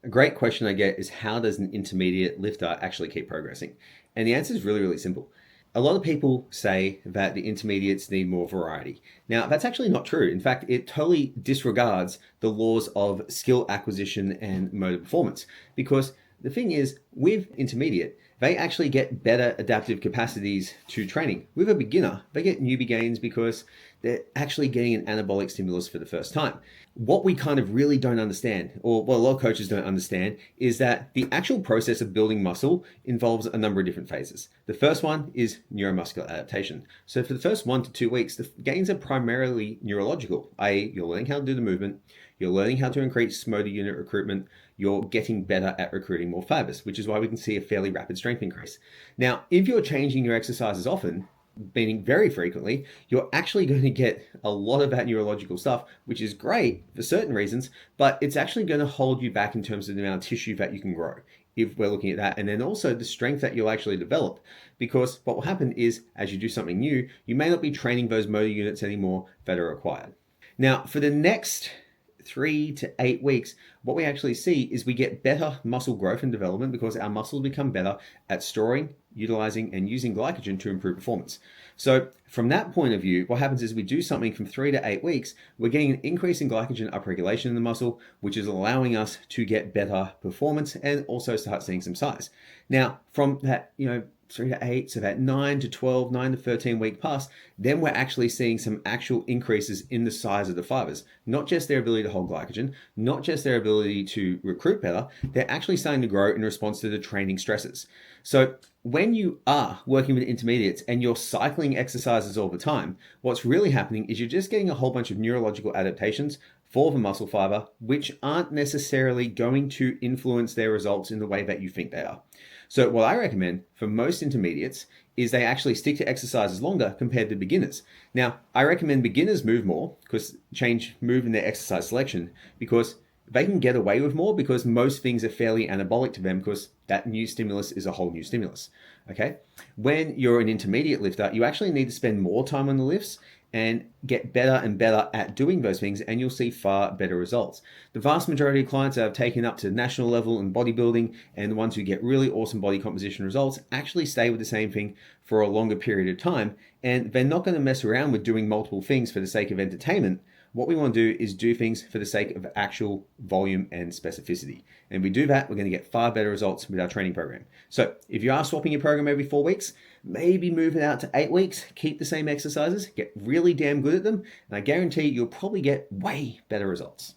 A great question I get is, how does an intermediate lifter actually keep progressing? And the answer is really, really simple. A lot of people say that the intermediates need more variety. Now, that's actually not true. In fact, it totally disregards the laws of skill acquisition and motor performance. Because the thing is, with intermediate, they actually get better adaptive capacities to training. With a beginner, they get newbie gains because they're actually getting an anabolic stimulus for the first time. What we kind of really don't understand, or what a lot of coaches don't understand, is that the actual process of building muscle involves a number of different phases. The first one is neuromuscular adaptation. So for the first 1 to 2 weeks, the gains are primarily neurological, i.e., you're learning how to do the movement, you're learning how to increase motor unit recruitment, you're getting better at recruiting more fibers, which is why we can see a fairly rapid strength increase. Now, if you're changing your exercises often, meaning very frequently, you're actually going to get a lot of that neurological stuff, which is great for certain reasons, but it's actually going to hold you back in terms of the amount of tissue that you can grow, if we're looking at that. And then also the strength that you'll actually develop, because what will happen is, as you do something new, you may not be training those motor units anymore that are required. Now, for the next 3 to 8 weeks, what we actually see is we get better muscle growth and development because our muscles become better at storing, utilizing, and using glycogen to improve performance. So from that point of view, what happens is we do something from 3 to 8 weeks, we're getting an increase in glycogen upregulation in the muscle, which is allowing us to get better performance and also start seeing some size. Now, from that, 3 to 8, so that 9 to 12, 9 to 13 week pass, then we're actually seeing some actual increases in the size of the fibers. Not just their ability to hold glycogen, not just their ability to recruit better, they're actually starting to grow in response to the training stresses. So when you are working with intermediates and you're cycling exercises all the time, what's really happening is you're just getting a whole bunch of neurological adaptations for the muscle fiber, which aren't necessarily going to influence their results in the way that you think they are. So what I recommend for most intermediates is they actually stick to exercises longer compared to beginners. Now, I recommend beginners move more, move in their exercise selection, because they can get away with more because most things are fairly anabolic to them because that new stimulus is a whole new stimulus. Okay? When you're an intermediate lifter, you actually need to spend more time on the lifts and get better and better at doing those things, and you'll see far better results. The vast majority of clients that have taken up to national level in bodybuilding and the ones who get really awesome body composition results actually stay with the same thing for a longer period of time, and they're not going to mess around with doing multiple things for the sake of entertainment. What we want to do is do things for the sake of actual volume and specificity. And if we do that, we're going to get far better results with our training program. So if you are swapping your program every 4 weeks, maybe move it out to 8 weeks, keep the same exercises, get really damn good at them, and I guarantee you'll probably get way better results.